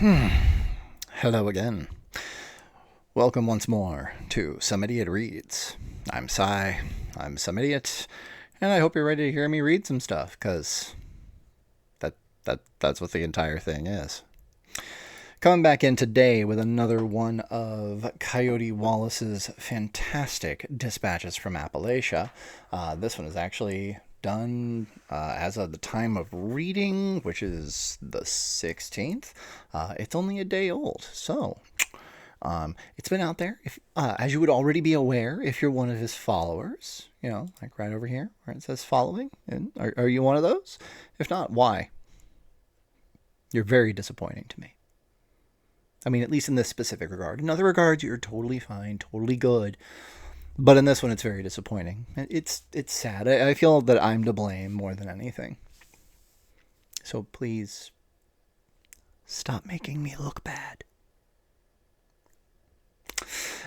Hello again. Welcome once more to Some Idiot Reads. I'm Cy, I'm Some Idiot, and I hope you're ready to hear me read some stuff, because that's what the entire thing is. Coming back in today with another one of Coyote Wallace's fantastic dispatches from Appalachia. This one is actually done as of the time of reading, which is the 16th. It's only a day old, so it's been out there. If, as you would already be aware, if you're one of his followers, like right over here where it says following, and are you one of those? If not, why? You're very disappointing to me. I mean, at least in this specific regard. In other regards, you're totally fine, totally good. But in this one, it's very disappointing. It's sad. I feel that I'm to blame more than anything. So please, stop making me look bad.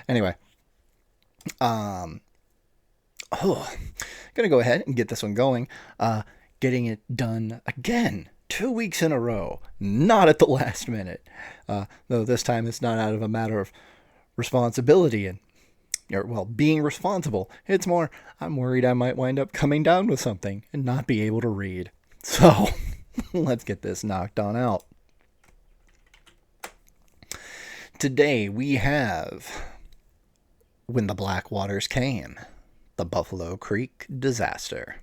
Anyway. Gonna go ahead and get this one going. Getting it done again. 2 weeks in a row, not at the last minute. Though this time it's not out of a matter of responsibility and, being responsible. It's more, I'm worried I might wind up coming down with something and not be able to read. So, let's get this knocked on out. Today we have When the Black Waters Came, the Buffalo Creek Disaster.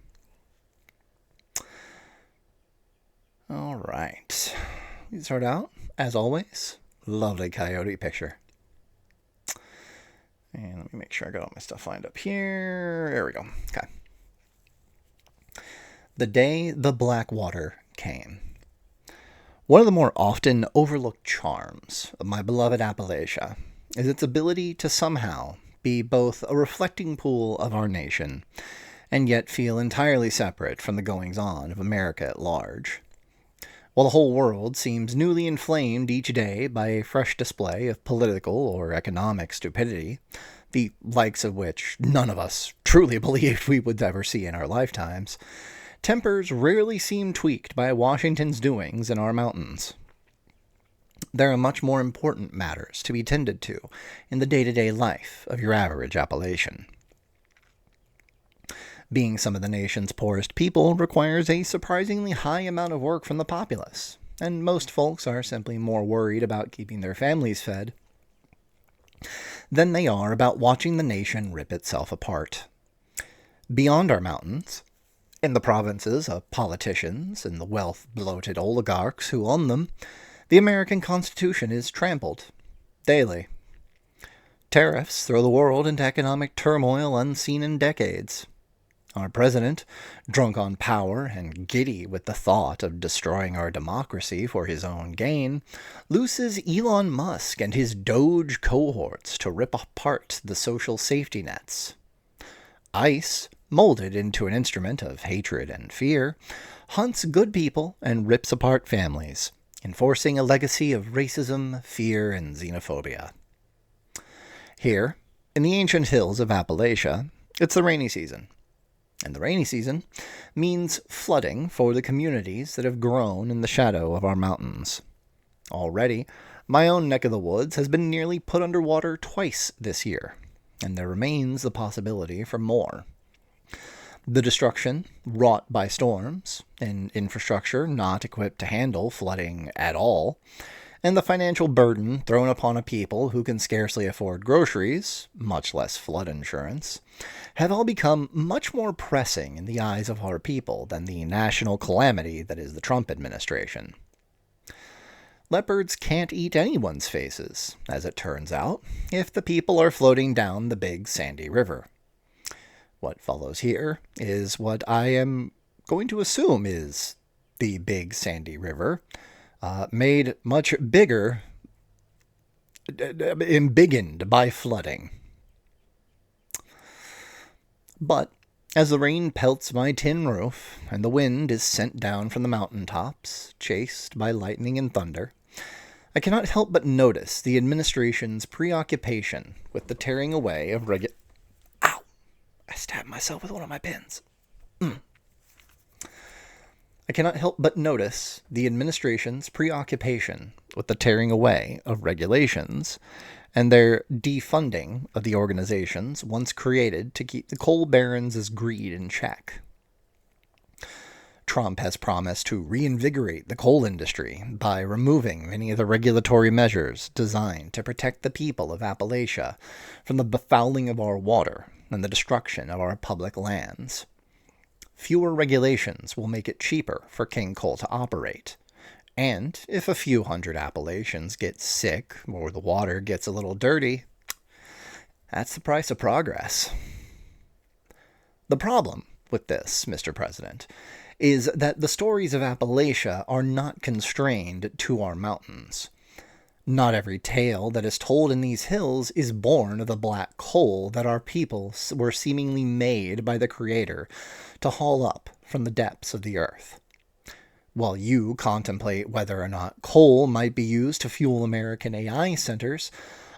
All right. We start out, as always, lovely coyote picture. And let me make sure I got all my stuff lined up here. There we go. Okay. The day the Black Water came. One of the more often overlooked charms of my beloved Appalachia is its ability to somehow be both a reflecting pool of our nation and yet feel entirely separate from the goings-on of America at large. While the whole world seems newly inflamed each day by a fresh display of political or economic stupidity, the likes of which none of us truly believed we would ever see in our lifetimes, tempers rarely seem tweaked by Washington's doings in our mountains. There are much more important matters to be tended to in the day-to-day life of your average Appalachian. Being some of the nation's poorest people requires a surprisingly high amount of work from the populace, and most folks are simply more worried about keeping their families fed than they are about watching the nation rip itself apart. Beyond our mountains, in the provinces of politicians and the wealth-bloated oligarchs who own them, the American Constitution is trampled daily. Tariffs throw the world into economic turmoil unseen in decades. Our president, drunk on power and giddy with the thought of destroying our democracy for his own gain, looses Elon Musk and his Doge cohorts to rip apart the social safety nets. ICE, molded into an instrument of hatred and fear, hunts good people and rips apart families, enforcing a legacy of racism, fear, and xenophobia. Here, in the ancient hills of Appalachia, it's the rainy season. And the rainy season means flooding for the communities that have grown in the shadow of our mountains. Already, my own neck of the woods has been nearly put underwater twice this year, and there remains the possibility for more. The destruction wrought by storms, and infrastructure not equipped to handle flooding at all, and the financial burden thrown upon a people who can scarcely afford groceries, much less flood insurance, have all become much more pressing in the eyes of our people than the national calamity that is the Trump administration. Leopards can't eat anyone's faces, as it turns out, if the people are floating down the big sandy river. What follows here is what I am going to assume is the big sandy river, made much bigger, embiggened by flooding. But as the rain pelts my tin roof, and the wind is sent down from the mountain tops, chased by lightning and thunder, I cannot help but notice the administration's preoccupation with the tearing away of Ow! I stabbed myself with one of my pins. I cannot help but notice the administration's preoccupation with the tearing away of regulations and their defunding of the organizations once created to keep the coal barons' greed in check. Trump has promised to reinvigorate the coal industry by removing many of the regulatory measures designed to protect the people of Appalachia from the befouling of our water and the destruction of our public lands. Fewer regulations will make it cheaper for King Coal to operate, and if a few hundred Appalachians get sick or the water gets a little dirty, that's the price of progress. The problem with this, Mr. President, is that the stories of Appalachia are not constrained to our mountains. Not every tale that is told in these hills is born of the black coal that our people were seemingly made by the Creator to haul up from the depths of the earth. While you contemplate whether or not coal might be used to fuel American AI centers,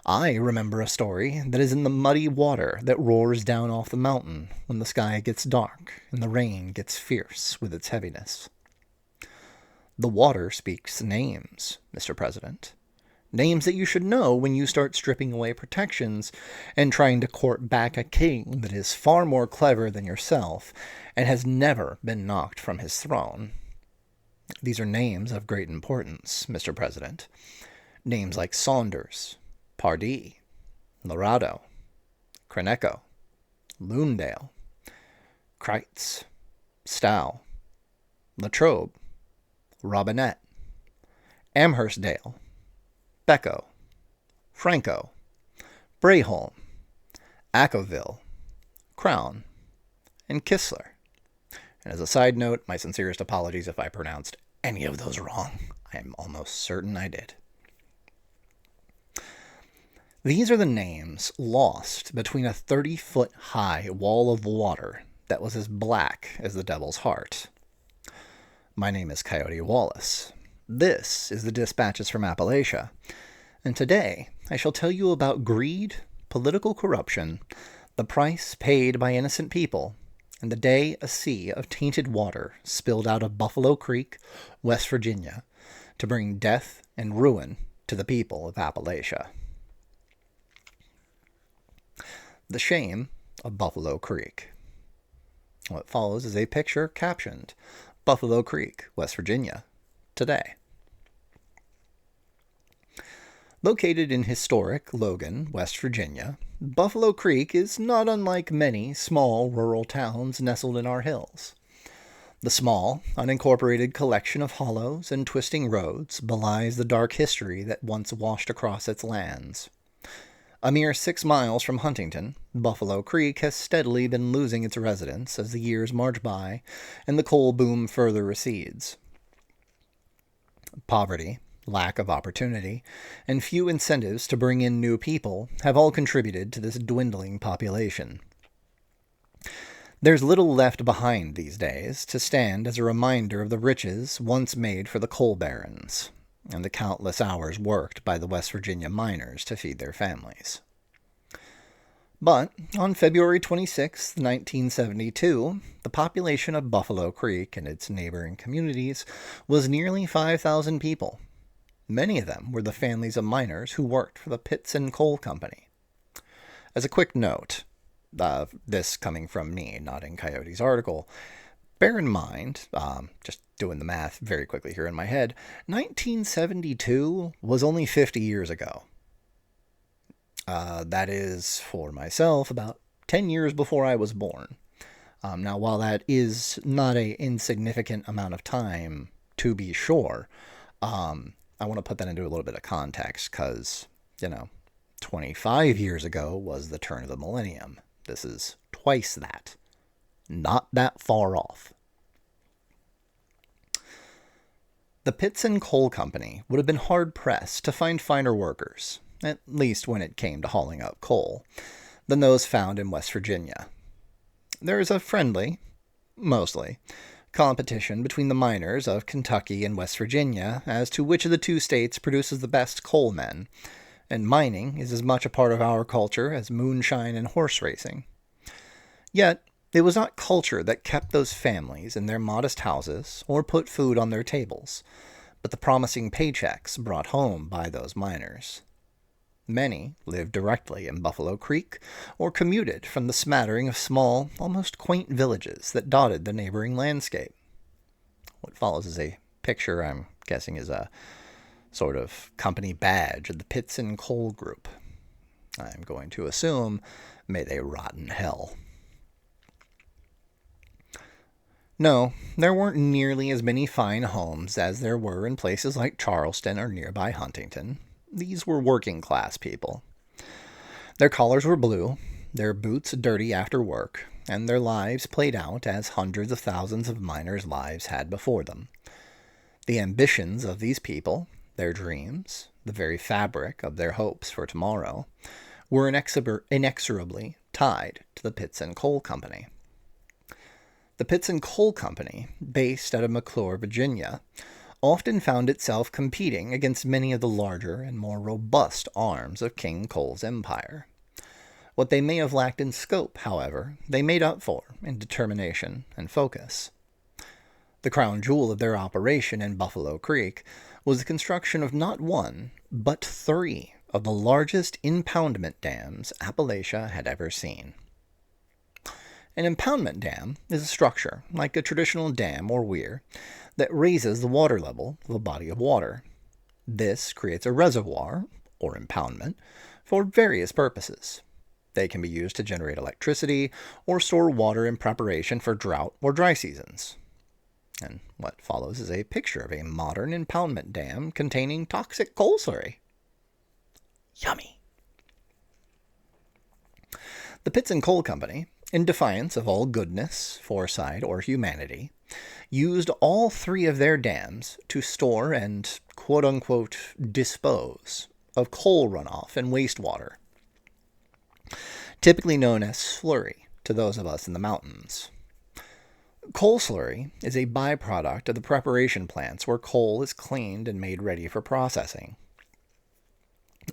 I remember a story that is in the muddy water that roars down off the mountain when the sky gets dark and the rain gets fierce with its heaviness. The water speaks names, Mr. President. Names that you should know when you start stripping away protections and trying to court back a king that is far more clever than yourself and has never been knocked from his throne. These are names of great importance, Mr. President. Names like Saunders, Pardee, Lorado, Craneco, Loondale, Kreitz, Stow, Latrobe, Robinette, Amherstdale, Becco, Franco, Brayholm, Acoville, Crown, and Kistler. And as a side note, my sincerest apologies if I pronounced any of those wrong. I am almost certain I did. These are the names lost between a 30-foot-high wall of water that was as black as the devil's heart. My name is Coyote Wallace. This is the Dispatches from Appalachia, and today I shall tell you about greed, political corruption, the price paid by innocent people, and the day a sea of tainted water spilled out of Buffalo Creek, West Virginia, to bring death and ruin to the people of Appalachia. The shame of Buffalo Creek. What follows is a picture captioned, Buffalo Creek, West Virginia, today. Located in historic Logan, West Virginia, Buffalo Creek is not unlike many small rural towns nestled in our hills. The small, unincorporated collection of hollows and twisting roads belies the dark history that once washed across its lands. A mere 6 miles from Huntington, Buffalo Creek has steadily been losing its residents as the years march by and the coal boom further recedes. Poverty, lack of opportunity, and few incentives to bring in new people have all contributed to this dwindling population. There's little left behind these days to stand as a reminder of the riches once made for the coal barons, and the countless hours worked by the West Virginia miners to feed their families. But on February 26, 1972, the population of Buffalo Creek and its neighboring communities was nearly 5,000 people. Many of them were the families of miners who worked for the Pitts & Coal Company. As a quick note, this coming from me, not in Coyote's article, bear in mind, just doing the math very quickly here in my head, 1972 was only 50 years ago. That is, for myself, about 10 years before I was born. Now, while that is not an insignificant amount of time, to be sure, I want to put that into a little bit of context because, 25 years ago was the turn of the millennium. This is twice that. Not that far off. The Pitts & Coal Company would have been hard-pressed to find finer workers, at least when it came to hauling up coal, than those found in West Virginia. There is a friendly, mostly, competition between the miners of Kentucky and West Virginia as to which of the two states produces the best coal men, and mining is as much a part of our culture as moonshine and horse racing. Yet, It was not culture that kept those families in their modest houses or put food on their tables, but the promising paychecks brought home by those miners. Many lived directly in Buffalo Creek or commuted from the smattering of small, almost quaint villages that dotted the neighboring landscape. What follows is a picture I'm guessing is a sort of company badge of the Pits and Coal Group. I'm going to assume, may they rot in hell. No, there weren't nearly as many fine homes as there were in places like Charleston or nearby Huntington. These were working-class people. Their collars were blue, their boots dirty after work, and their lives played out as hundreds of thousands of miners' lives had before them. The ambitions of these people, their dreams, the very fabric of their hopes for tomorrow, were inexorably tied to the Pits and Coal Company. The Pits and Coal Company, based out of McClure, Virginia, often found itself competing against many of the larger and more robust arms of King Coal's empire. What they may have lacked in scope, however, they made up for in determination and focus. The crown jewel of their operation in Buffalo Creek was the construction of not one, but 3 of the largest impoundment dams Appalachia had ever seen. An impoundment dam is a structure, like a traditional dam or weir, that raises the water level of a body of water. This creates a reservoir, or impoundment, for various purposes. They can be used to generate electricity or store water in preparation for drought or dry seasons. And what follows is a picture of a modern impoundment dam containing toxic coal slurry. Yummy! The Pits and Coal Company, in defiance of all goodness, foresight, or humanity, used all 3 of their dams to store and quote-unquote dispose of coal runoff and wastewater, typically known as slurry to those of us in the mountains. Coal slurry is a byproduct of the preparation plants where coal is cleaned and made ready for processing.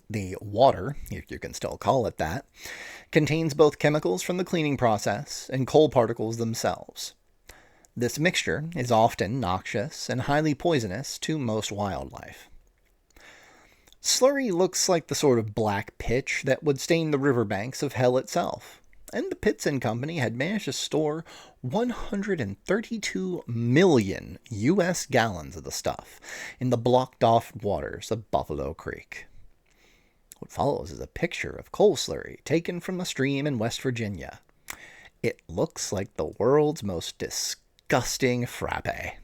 The water, if you can still call it that, contains both chemicals from the cleaning process and coal particles themselves. This mixture is often noxious and highly poisonous to most wildlife. Slurry looks like the sort of black pitch that would stain the riverbanks of hell itself, and the Pitts and Company had managed to store 132 million U.S. gallons of the stuff in the blocked-off waters of Buffalo Creek. What follows is a picture of coal slurry taken from a stream in West Virginia. It looks like the world's most disgusting frappe.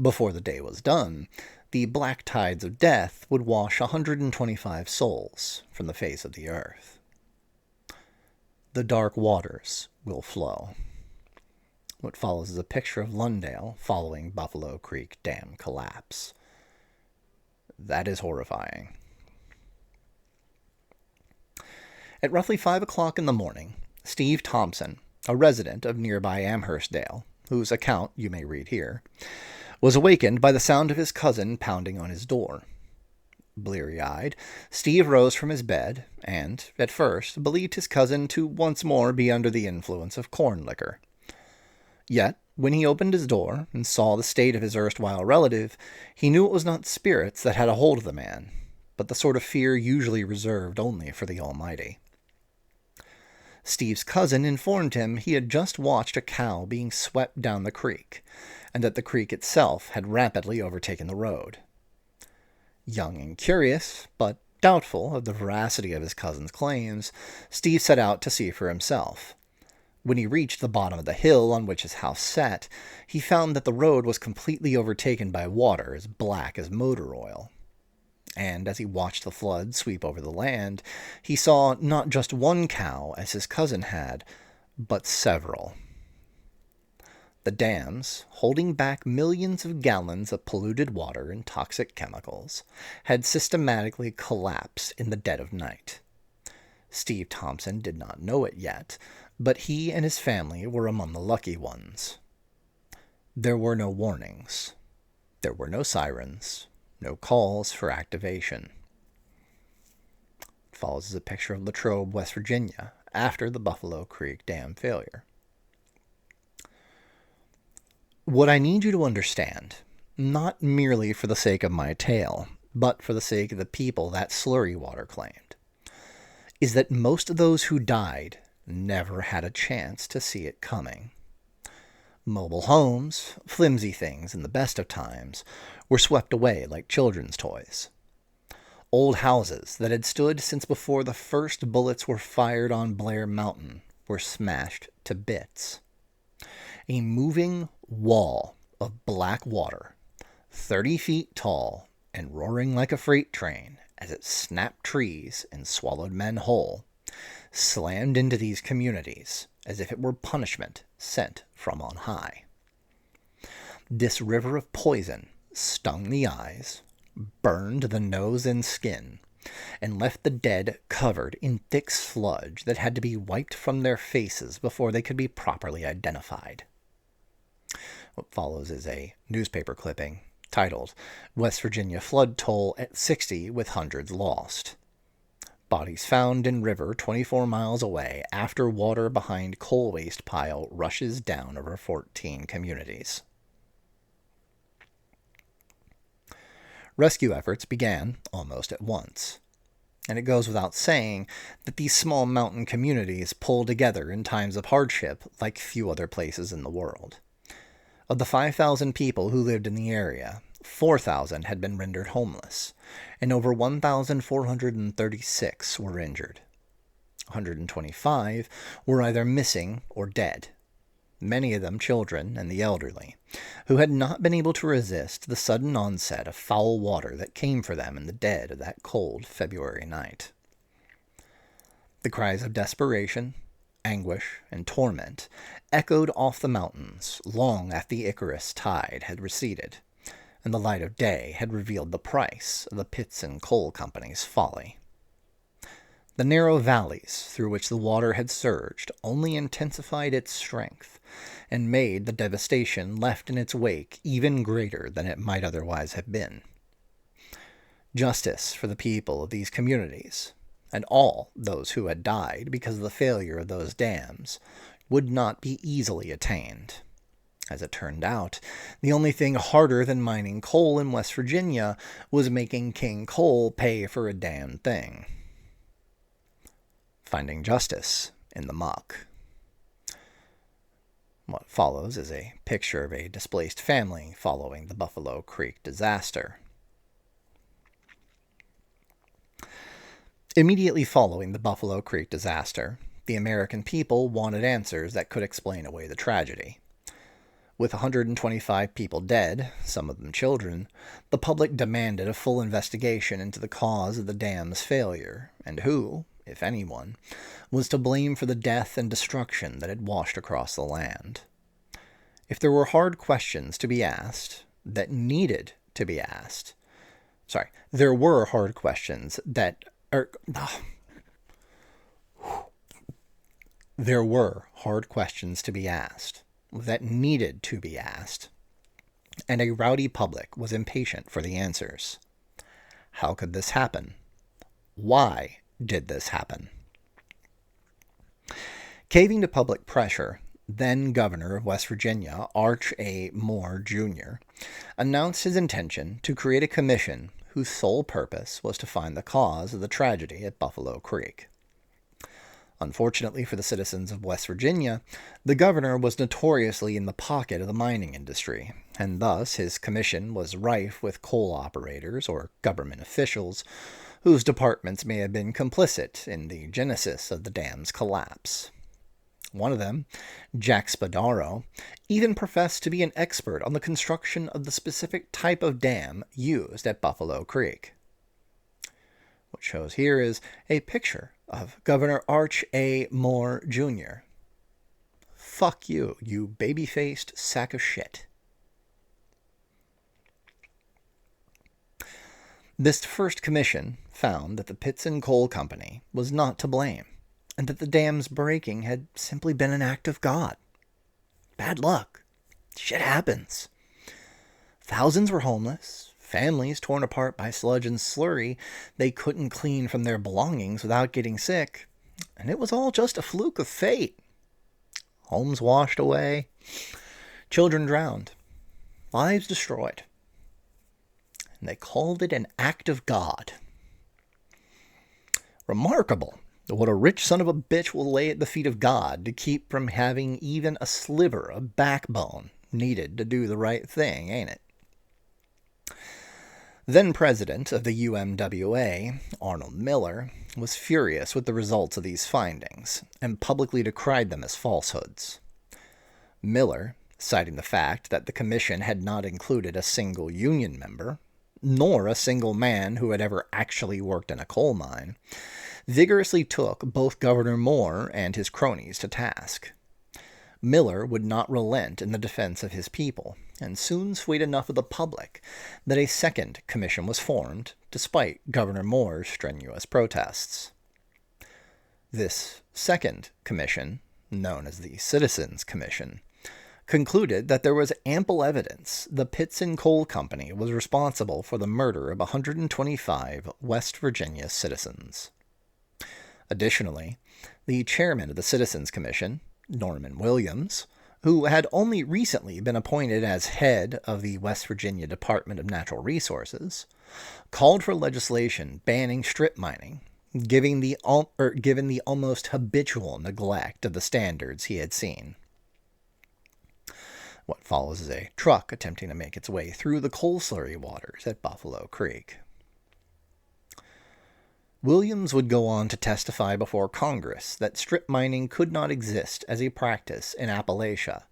Before the day was done, the black tides of death would wash 125 souls from the face of the earth. The dark waters will flow. What follows is a picture of Lundale following Buffalo Creek Dam collapse. That is horrifying. At roughly 5 o'clock in the morning, Steve Thompson, a resident of nearby Amherstdale, whose account you may read here, was awakened by the sound of his cousin pounding on his door. Bleary-eyed, Steve rose from his bed and, at first, believed his cousin to once more be under the influence of corn liquor. Yet, when he opened his door and saw the state of his erstwhile relative, he knew it was not spirits that had a hold of the man, but the sort of fear usually reserved only for the Almighty. Steve's cousin informed him he had just watched a cow being swept down the creek, and that the creek itself had rapidly overtaken the road. Young and curious, but doubtful of the veracity of his cousin's claims, Steve set out to see for himself. When he reached the bottom of the hill on which his house sat, he found that the road was completely overtaken by water as black as motor oil. And as he watched the flood sweep over the land, he saw not just one cow, as his cousin had, but several. The dams, holding back millions of gallons of polluted water and toxic chemicals, had systematically collapsed in the dead of night. Steve Thompson did not know it yet, but he and his family were among the lucky ones. There were no warnings. There were no sirens, no calls for activation. follows is a picture of Latrobe, West Virginia, after the Buffalo Creek Dam failure. What I need you to understand, not merely for the sake of my tale, but for the sake of the people that slurry water claimed, is that most of those who died never had a chance to see it coming. Mobile homes, flimsy things in the best of times, were swept away like children's toys. Old houses that had stood since before the first bullets were fired on Blair Mountain were smashed to bits. A moving wall of black water, 30 feet tall and roaring like a freight train as it snapped trees and swallowed men whole, slammed into these communities as if it were punishment sent from on high. This river of poison stung the eyes, burned the nose and skin, and left the dead covered in thick sludge that had to be wiped from their faces before they could be properly identified. What follows is a newspaper clipping titled, "West Virginia Flood Toll at 60 with Hundreds Lost. Bodies found in river 24 miles away after water behind coal waste pile rushes down over 14 communities." Rescue efforts began almost at once, and it goes without saying that these small mountain communities pull together in times of hardship like few other places in the world. Of the 5,000 people who lived in the area, 4,000 had been rendered homeless, and over 1,436 were injured. 125 were either missing or dead, many of them children and the elderly, who had not been able to resist the sudden onset of foul water that came for them in the dead of that cold February night. The cries of desperation, anguish, and torment echoed off the mountains long after the Icarus tide had receded, and the light of day had revealed the price of the pits and coal company's folly. The narrow valleys through which the water had surged only intensified its strength, and made the devastation left in its wake even greater than it might otherwise have been. Justice for the people of these communities, and all those who had died because of the failure of those dams, would not be easily attained. As it turned out, the only thing harder than mining coal in West Virginia was making King Coal pay for a damn thing. Finding justice in the muck. What follows is a picture of a displaced family following the Buffalo Creek disaster. Immediately following the Buffalo Creek disaster, the American people wanted answers that could explain away the tragedy. With 125 people dead, some of them children, the public demanded a full investigation into the cause of the dam's failure, and who, if anyone, was to blame for the death and destruction that had washed across the land. If there were hard questions to be asked, that needed to be asked, there were hard questions that there were hard questions to be asked that needed to be asked, and a rowdy public was impatient for the answers. How could this happen? Why did this happen? Caving to public pressure, then Governor of West Virginia, Arch A. Moore, Jr., announced his intention to create a commission whose sole purpose was to find the cause of the tragedy at Buffalo Creek. Unfortunately for the citizens of West Virginia, the governor was notoriously in the pocket of the mining industry, and thus his commission was rife with coal operators or government officials whose departments may have been complicit in the genesis of the dam's collapse. One of them, Jack Spadaro, even professed to be an expert on the construction of the specific type of dam used at Buffalo Creek. What shows here is a picture of Governor Arch A. Moore, Jr. Fuck you, you baby-faced sack of shit. This first commission found that the Pits and Coal Company was not to blame, and that the dam's breaking had simply been an act of God. Bad luck. Shit happens. Thousands were homeless. families torn apart by sludge and slurry they couldn't clean from their belongings without getting sick, and it was all just a fluke of fate. Homes washed away, children drowned, lives destroyed. And they called it an act of God. Remarkable what a rich son of a bitch will lay at the feet of God to keep from having even a sliver of backbone needed to do the right thing, ain't it? Then president of the UMWA, Arnold Miller, was furious with the results of these findings and publicly decried them as falsehoods. Miller, citing the fact that the commission had not included a single union member, nor a single man who had ever actually worked in a coal mine, vigorously took both Governor Moore and his cronies to task. Miller would not relent in the defense of his people, and soon swayed enough of the public that a second commission was formed, despite Governor Moore's strenuous protests. This second commission, known as the Citizens Commission, concluded that there was ample evidence the Pittston Coal Company was responsible for the murder of 125 West Virginia citizens. Additionally, the chairman of the Citizens Commission, Norman Williams, who had only recently been appointed as head of the West Virginia Department of Natural Resources, called for legislation banning strip mining, given the almost habitual neglect of the standards he had seen. What follows is a truck attempting to make its way through the coal slurry waters at Buffalo Creek. Williams would go on to testify before Congress that strip mining could not exist as a practice in Appalachia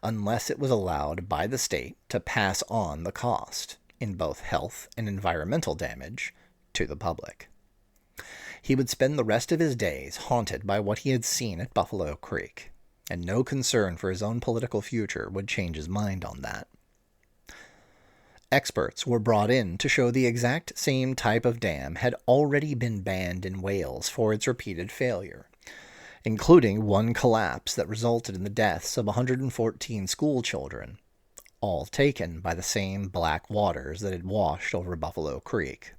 unless it was allowed by the state to pass on the cost, in both health and environmental damage, to the public. He would spend the rest of his days haunted by what he had seen at Buffalo Creek, and no concern for his own political future would change his mind on that. Experts were brought in to show the exact same type of dam had already been banned in Wales for its repeated failure, including one collapse that resulted in the deaths of 114 school children, all taken by the same black waters that had washed over Buffalo Creek.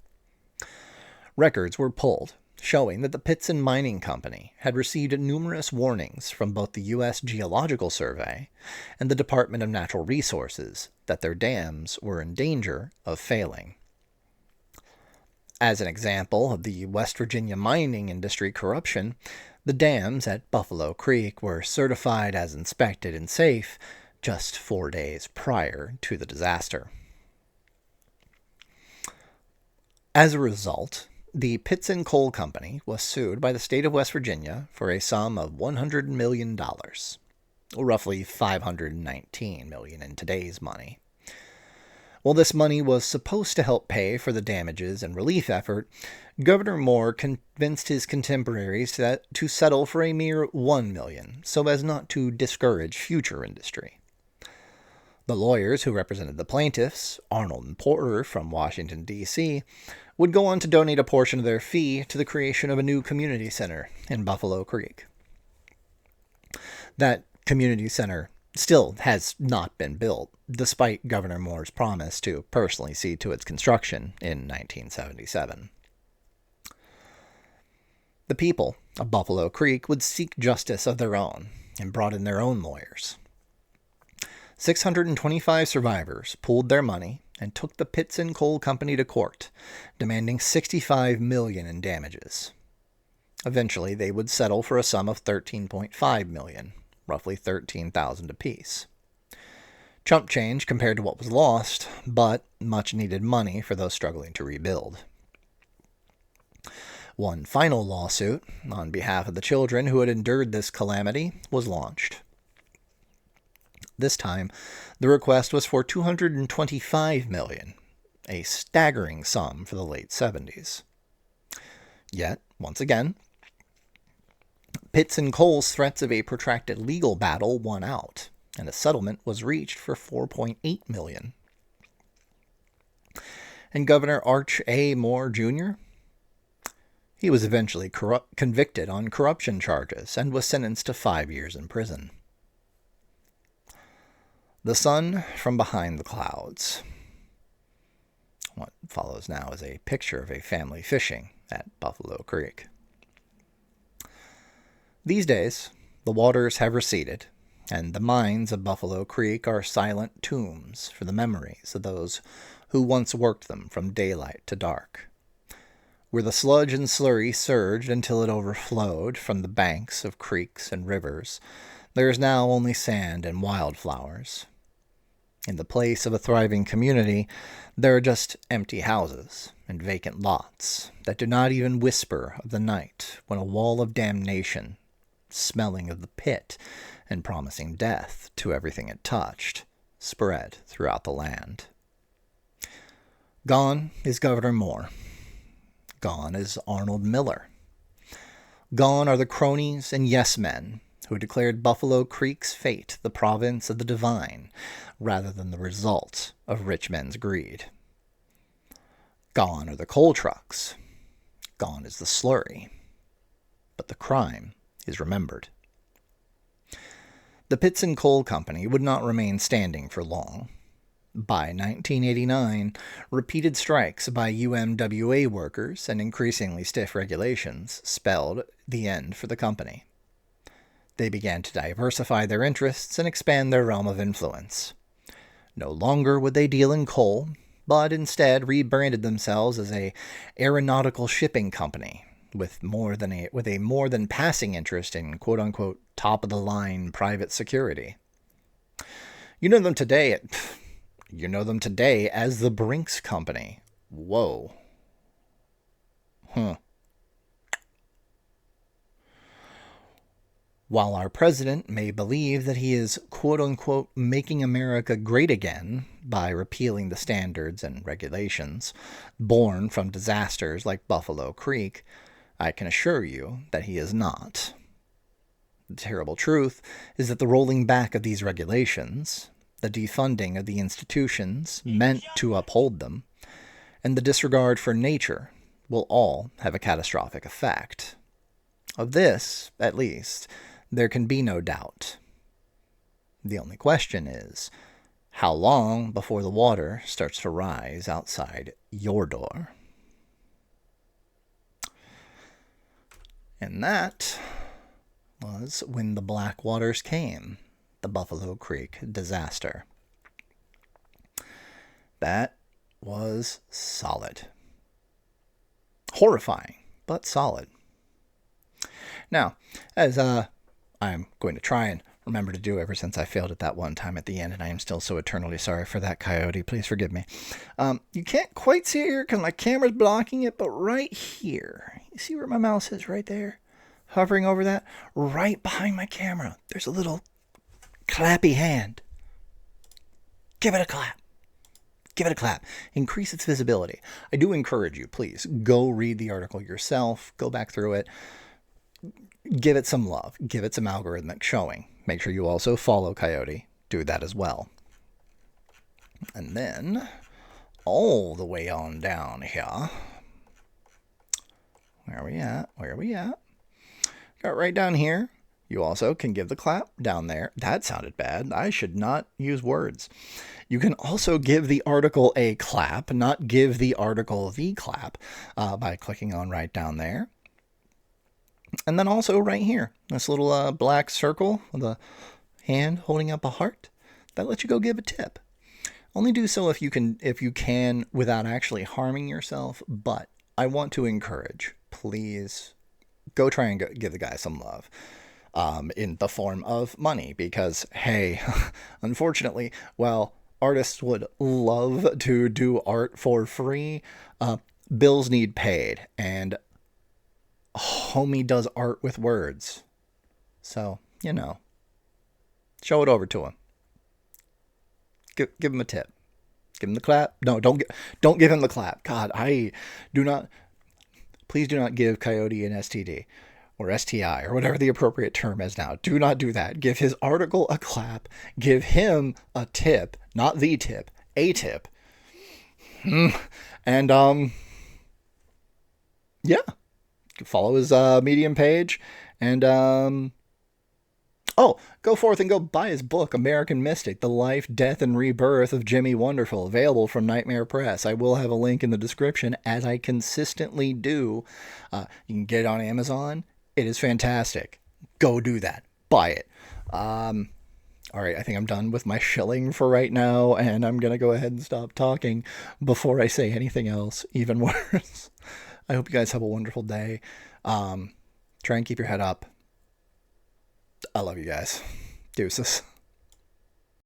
Records were pulled showing that the Pittston Mining Company had received numerous warnings from both the U.S. Geological Survey and the Department of Natural Resources that their dams were in danger of failing. As an example of the West Virginia mining industry corruption, the dams at Buffalo Creek were certified as inspected and safe just 4 days prior to the disaster. As a result, the Pittston Coal Company was sued by the state of West Virginia for a sum of $100 million, roughly $519 million in today's money. While this money was supposed to help pay for the damages and relief effort, Governor Moore convinced his contemporaries to settle for a mere $1 million, so as not to discourage future industry. The lawyers who represented the plaintiffs, Arnold and Porter from Washington, D.C., would go on to donate a portion of their fee to the creation of a new community center in Buffalo Creek. That community center still has not been built, despite Governor Moore's promise to personally see to its construction in 1977. The people of Buffalo Creek would seek justice of their own and brought in their own lawyers. 625 survivors pooled their money and took the Pittston Coal Company to court, demanding $65 million in damages. Eventually, they would settle for a sum of $13.5 million, roughly $13,000 apiece. Chump change compared to what was lost, but much-needed money for those struggling to rebuild. One final lawsuit, on behalf of the children who had endured this calamity, was launched. This time, the request was for $225 million, a staggering sum for the late 70s. Yet, once again, Pittston Coal's threats of a protracted legal battle won out, and a settlement was reached for $4.8 million. And Governor Arch A. Moore, Jr.? He was eventually convicted on corruption charges and was sentenced to 5 years in prison. The sun from behind the clouds. What follows now is a picture of a family fishing at Buffalo Creek. These days, the waters have receded, and the mines of Buffalo Creek are silent tombs for the memories of those who once worked them from daylight to dark. Where the sludge and slurry surged until it overflowed from the banks of creeks and rivers, there is now only sand and wildflowers. In the place of a thriving community, there are just empty houses and vacant lots that do not even whisper of the night when a wall of damnation, smelling of the pit and promising death to everything it touched, spread throughout the land. Gone is Governor Moore. Gone is Arnold Miller. Gone are the cronies and yes-men who declared Buffalo Creek's fate the province of the divine rather than the result of rich men's greed. Gone are the coal trucks. Gone is the slurry. But the crime is remembered. The Pits and Coal Company would not remain standing for long. By 1989, repeated strikes by UMWA workers and increasingly stiff regulations spelled the end for the company. They began to diversify their interests and expand their realm of influence. No longer would they deal in coal, but instead rebranded themselves as a aeronautical shipping company with a more than passing interest in quote-unquote top-of-the-line private security. You know them today as the Brinks Company. Whoa. While our president may believe that he is quote-unquote making America great again by repealing the standards and regulations born from disasters like Buffalo Creek, I can assure you that he is not. The terrible truth is that the rolling back of these regulations, the defunding of the institutions meant to uphold them, and the disregard for nature will all have a catastrophic effect. Of this, at least, there can be no doubt. The only question is, how long before the water starts to rise outside your door? And that was when the Black Waters came, the Buffalo Creek disaster. That was solid. Horrifying, but solid. Now, as I'm going to try and remember to do ever since I failed at that one time at the end, and I am still so eternally sorry for that, Coyote. Please forgive me. You can't quite see it here because my camera's blocking it, but right here, you see where my mouse is right there? Hovering over that, right behind my camera, there's a little clappy hand. Give it a clap. Give it a clap. Increase its visibility. I do encourage you, please, go read the article yourself. Go back through it. Give it some love. Give it some algorithmic showing. Make sure you also follow Coyote. Do that as well. And then, all the way on down here. Where are we at? Where are we at? Got right down here. You also can give the clap down there. That sounded bad. I should not use words. You can also give the article a clap, not give the article the clap, by clicking on right down there. And then also right here, this little black circle with a hand holding up a heart, that lets you go give a tip. Only do so if you can without actually harming yourself, but I want to encourage, please go try and give the guy some love. In the form of money, because, hey, unfortunately, while artists would love to do art for free, bills need paid, and homie does art with words. So, show it over to him. Give him a tip. Give him the clap. No, don't give him the clap. God, please do not give Coyote an STD. Or STI, or whatever the appropriate term is now. Do not do that. Give his article a clap. Give him a tip. Not the tip. A tip. And, yeah. Follow his Medium page. And, Oh, go forth and go buy his book, American Mystic, The Life, Death, and Rebirth of Jimmy Wonderful, available from Nightmare Press. I will have a link in the description, as I consistently do. You can get it on Amazon. It is fantastic. Go do that. Buy it. All right, I think I'm done with my shilling for right now, and I'm going to go ahead and stop talking before I say anything else even worse. I hope you guys have a wonderful day. Try and keep your head up. I love you guys. Deuces.